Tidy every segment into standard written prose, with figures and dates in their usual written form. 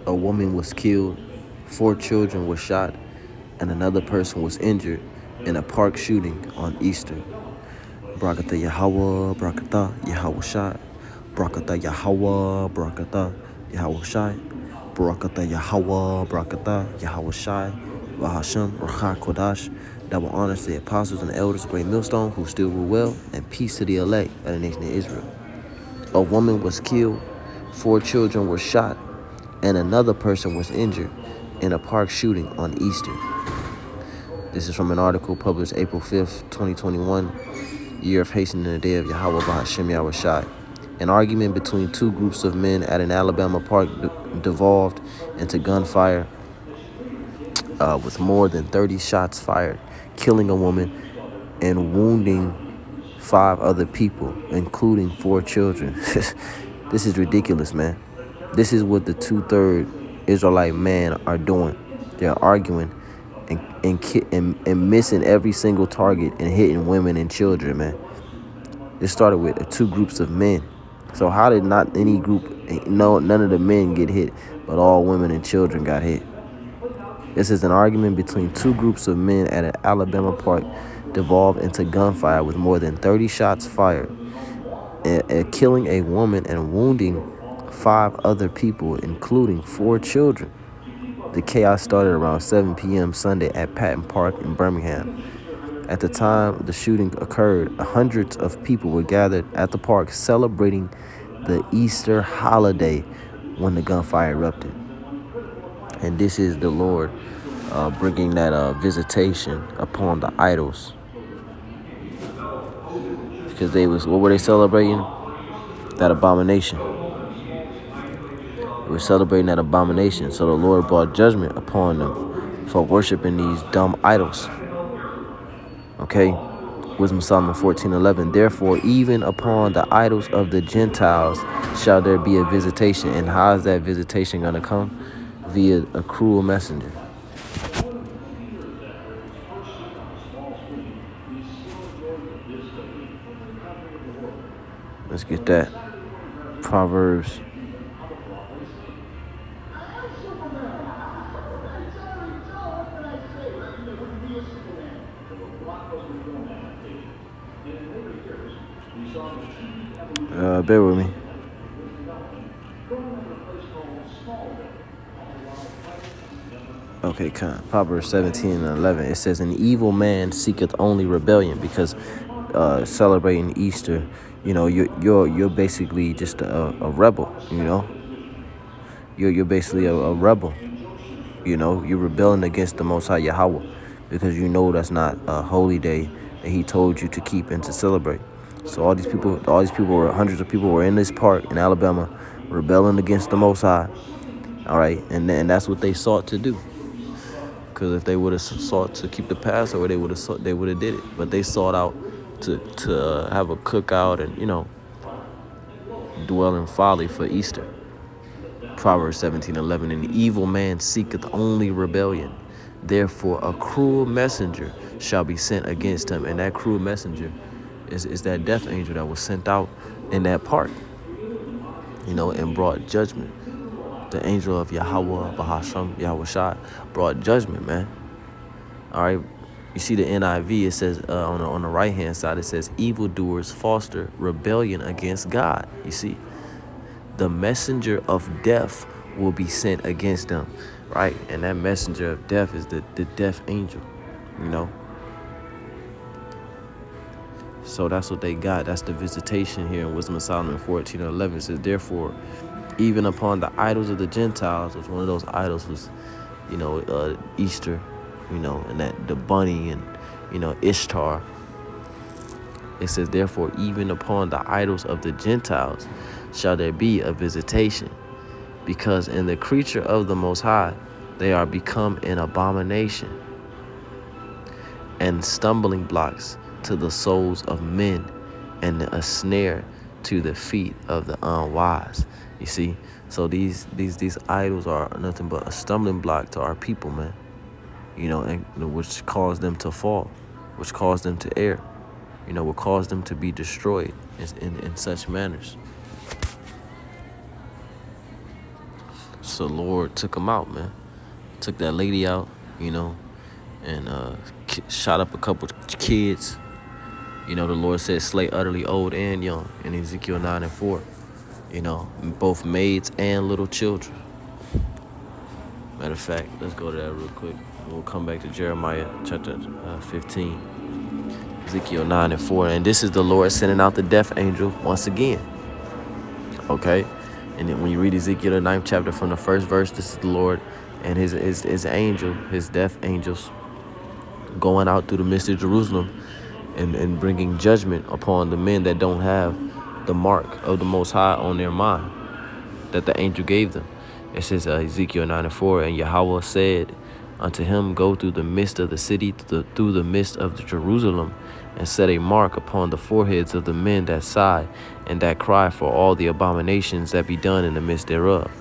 A woman was killed, 4 children were shot, and another person was injured in a park shooting on Easter. Brakata Yahweh, Brakata Yahweh Shai. Brakata Yahweh, Brakata Yahweh Shai. Brakata Yahweh, Brakata Yahweh Shai. Vahashem, Racha Kodash. Double honors to the apostles and the elders of Great Millstone who still rule well, and peace to the elect of the nation of Israel. A woman was killed, 4 children were shot, and another person was injured in a park shooting on Easter. This is from an article published April 5th, 2021, year of hastening the day of Yahweh Bahashem Yahweh Shai. An argument between 2 groups of men at an Alabama park devolved into gunfire with more than 30 shots fired, killing a woman and wounding 5 other people, including 4 children. This is ridiculous, man. This is what the 2/3 Israelite men are doing. They're arguing and missing every single target and hitting women and children, man. This started with 2 groups of men. So how did not any group, none of the men get hit, but all women and children got hit? This is an argument between 2 groups of men at an Alabama park devolved into gunfire with more than 30 shots fired, killing a woman and wounding 5 other people, including 4 children. The chaos started around 7 p.m. Sunday at Patton Park in Birmingham. At the time the shooting occurred, hundreds of people were gathered at the park celebrating the Easter holiday when the gunfire erupted. And this is the Lord bringing that visitation upon the idols. Because what were they celebrating? That abomination. They were celebrating that abomination. So the Lord brought judgment upon them for worshiping these dumb idols. Okay? Wisdom of Solomon 14:11. Therefore, even upon the idols of the Gentiles shall there be a visitation. And how is that visitation going to come? Via a cruel messenger. Let's get that. Proverbs. Bear with me. Okay, Proverbs 17:11. It says, "An evil man seeketh only rebellion," because celebrating Easter, you're basically just a rebel. You're basically a rebel. You're rebelling against the Most High Yahweh because that's not a holy day that He told you to keep and to celebrate. So all these people hundreds of people were in this park in Alabama, rebelling against the Most High. All right, and that's what they sought to do. Because if they would have sought to keep the Passover, they would have did it. But they sought out to have a cookout and dwell in folly for Easter. Proverbs 17:11. An evil man seeketh only rebellion. Therefore, a cruel messenger shall be sent against him. And that cruel messenger is that death angel that was sent out in that park, and brought judgment. The angel of Yahweh, Bahashem, Yahweh Shai, brought judgment, man. All right. You see the NIV, it says on the right-hand side, it says, evildoers foster rebellion against God. You see, the messenger of death will be sent against them, right? And that messenger of death is the death angel, So that's what they got. That's the visitation here in Wisdom of Solomon 14:11. It says, therefore, even upon the idols of the Gentiles, which one of those idols was, Easter, and that the bunny and, Ishtar. It says, therefore, even upon the idols of the Gentiles shall there be a visitation, because in the creature of the Most High they are become an abomination and stumbling blocks to the souls of men and a snare to the feet of the unwise. You see, so these idols are nothing but a stumbling block to our people, man. And which caused them to fall, which caused them to err, will cause them to be destroyed in such manners. So the Lord took him out, man. Took that lady out, and shot up a couple kids. The Lord said, slay utterly old and young in Ezekiel 9:4. Both maids and little children. Matter of fact, let's go to that real quick. We'll come back to Jeremiah chapter 15. Ezekiel 9:4. And this is the Lord sending out the death angel once again. Okay? And then when you read Ezekiel, the 9th chapter from the first verse, this is the Lord and his angel, his death angels, going out through the midst of Jerusalem and bringing judgment upon the men that don't have the mark of the Most High on their mind that the angel gave them. It says Ezekiel 9:4, and Yahweh said unto him, go through the midst of the city, through the midst of the Jerusalem, and set a mark upon the foreheads of the men that sigh and that cry for all the abominations that be done in the midst thereof.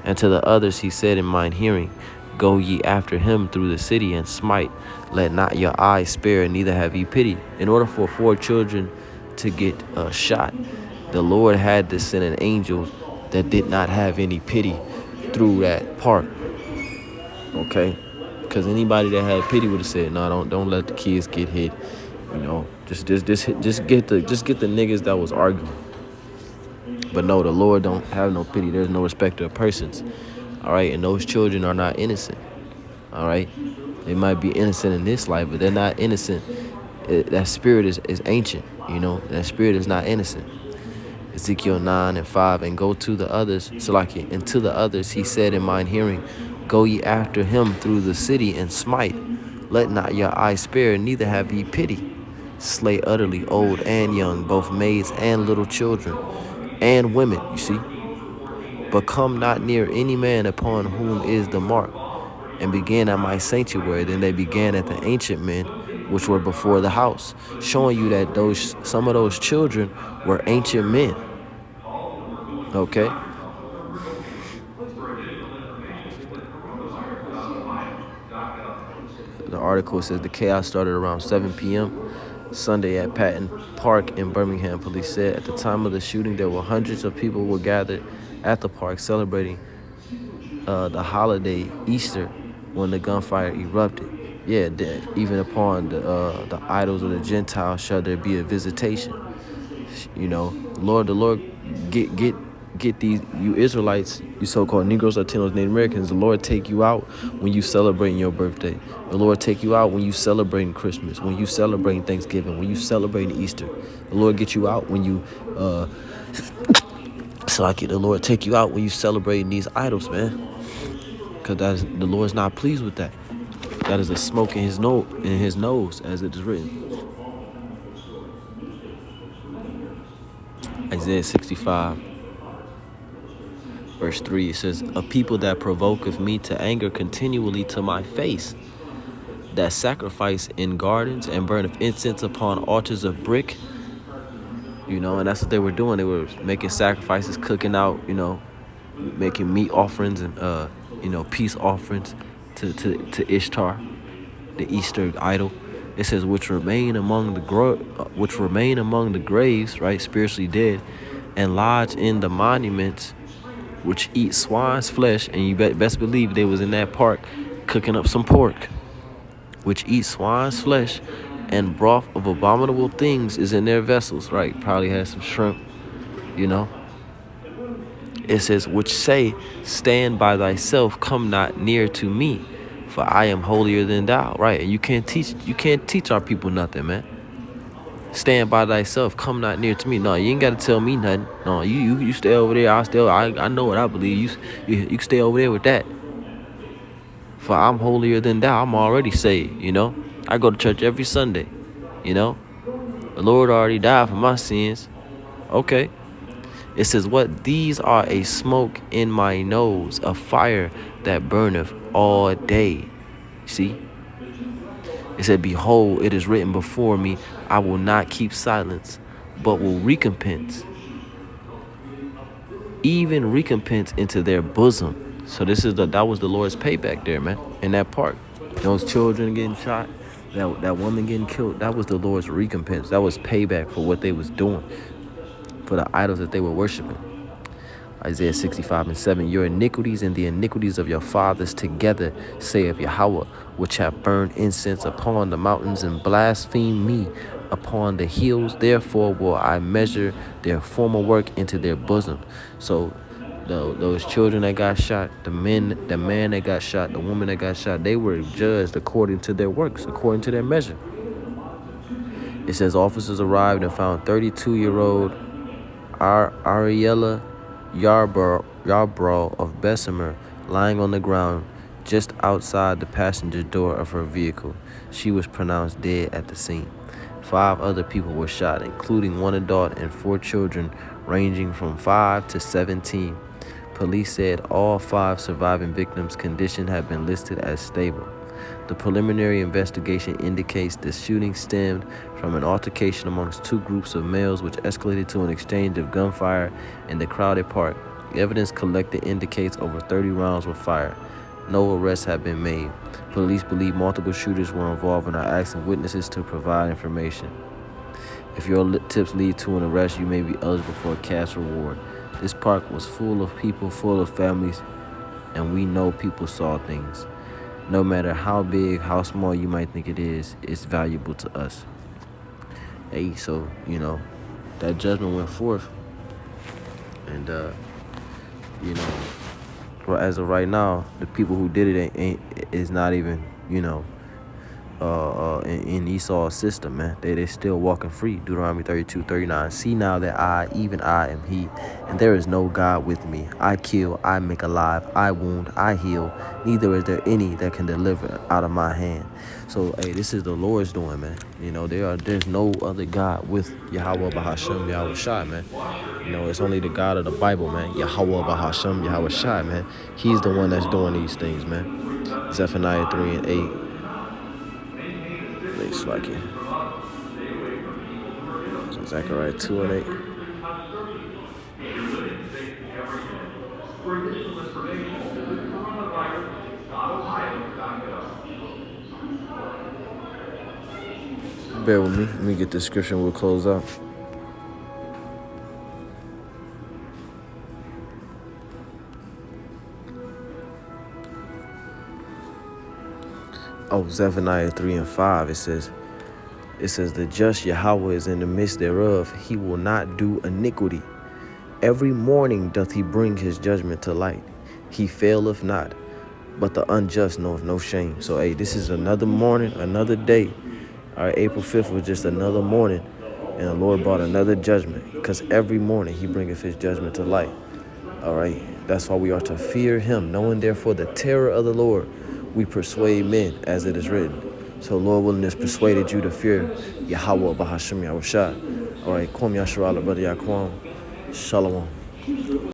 And to the others he said in mine hearing, go ye after him through the city and smite. Let not your eyes spare, neither have ye pity. In order for 4 children to get shot, the Lord had to send an angel that did not have any pity through that part. Okay? Because anybody that had pity would have said, no, don't let the kids get hit. Just get the niggas that was arguing. But no, the Lord don't have no pity. There's no respecter of persons. All right? And those children are not innocent. All right? They might be innocent in this life, but they're not innocent. That spirit is ancient. That spirit is not innocent. Ezekiel 9:5, and go to the others, Salaki, and to the others he said in mine hearing, go ye after him through the city and smite. Let not your eye spare, neither have ye pity. Slay utterly old and young, both maids and little children, and women, you see. But come not near any man upon whom is the mark. And began at my sanctuary. Then they began at the ancient men, which were before the house, showing you that some of those children were ancient men. Okay? The article says the chaos started around 7 p.m. Sunday at Patton Park in Birmingham. Police said at the time of the shooting, there were hundreds of people were gathered at the park celebrating the holiday Easter when the gunfire erupted. Yeah, even upon the idols of the Gentiles shall there be a visitation. The Lord, get these, you Israelites, you so-called Negroes, Latinos, Native Americans, the Lord take you out when you celebrating your birthday. The Lord take you out when you celebrating Christmas, when you celebrating Thanksgiving, when you celebrating Easter. The Lord get you out when you, the Lord take you out when you celebrating these idols, man. Because the Lord's not pleased with that. That is a smoke in his nose, as it is written. Isaiah 65, verse 3, it says, a people that provoketh me to anger continually to my face, that sacrifice in gardens and burneth incense upon altars of brick. And that's what they were doing. They were making sacrifices, cooking out, making meat offerings and, peace offerings to Ishtar, the Easter idol. It says, which remain among the graves, right, spiritually dead, and lodge in the monuments, which eat swine's flesh. And you best believe they was in that park cooking up some pork, which eat swine's flesh, and broth of abominable things is in their vessels, right? Probably has some shrimp, It says, which say, stand by thyself, come not near to me, for I am holier than thou, right? And you can't teach our people nothing, man. Stand by thyself, come not near to me. No, you ain't got to tell me nothing. No, you stay over there. I know what I believe. You stay over there with that. For I'm holier than thou. I'm already saved, I go to church every Sunday, The Lord already died for my sins. Okay. It says, what? These are a smoke in my nose, a fire that burneth all day. See? It said, behold, it is written before me, I will not keep silence, but will recompense. Even recompense into their bosom. So that was the Lord's payback there, man, in that park. Those children getting shot, that woman getting killed, that was the Lord's recompense. That was payback for what they was doing, for the idols that they were worshiping. Isaiah 65:7. Your iniquities and the iniquities of your fathers together, saith Yahweh, which have burned incense upon the mountains and blasphemed me upon the hills. Therefore will I measure their former work into their bosom. So those children that got shot, the man that got shot, the woman that got shot, they were judged according to their works, according to their measure. It says officers arrived and found 32-year-old Ariella Yarbrough of Bessemer lying on the ground just outside the passenger door of her vehicle. She was pronounced dead at the scene. 5 other people were shot, including 1 adult and 4 children ranging from 5 to 17. Police said all 5 surviving victims' condition had been listed as stable. The preliminary investigation indicates the shooting stemmed from an altercation amongst 2 groups of males which escalated to an exchange of gunfire in the crowded park. Evidence collected indicates over 30 rounds were fired. No arrests have been made. Police believe multiple shooters were involved and are asking witnesses to provide information. If your tips lead to an arrest, you may be eligible for a cash reward. This park was full of people, full of families, and we know people saw things. No matter how big, how small you might think it is, it's valuable to us. Hey, so, that judgment went forth. And, as of right now, the people who did it is not even, in Esau's system, man. They still walking free. Deuteronomy 32:39. See now that I, even I, am he, and there is no God with me. I kill, I make alive, I wound, I heal. Neither is there any that can deliver out of my hand. So, hey, this is the Lord's doing, man. There's no other God with Yahweh Bahashem, Yahweh Shai, man. It's only the God of the Bible, man. Yahweh Bahashem, Yahweh Shai, man. He's the one that's doing these things, man. Zephaniah 3:8. Looks like it. So Zechariah 2:8. Bear with me. Let me get this scripture and we'll close out. Zephaniah 3:5. It says, the just Yahweh is in the midst thereof. He will not do iniquity. Every morning doth he bring his judgment to light. He faileth not, but the unjust knoweth no shame. So, hey, this is another morning, another day. All right, April 5th was just another morning, and the Lord brought another judgment, because every morning he bringeth his judgment to light. All right, that's why we are to fear him, knowing therefore the terror of the Lord, we persuade men, as it is written. So Lord willing has persuaded you to fear Yahweh Bahashem Yahweh Shai. All right, Kwam Yasharala, brother Yaquam. Shalom.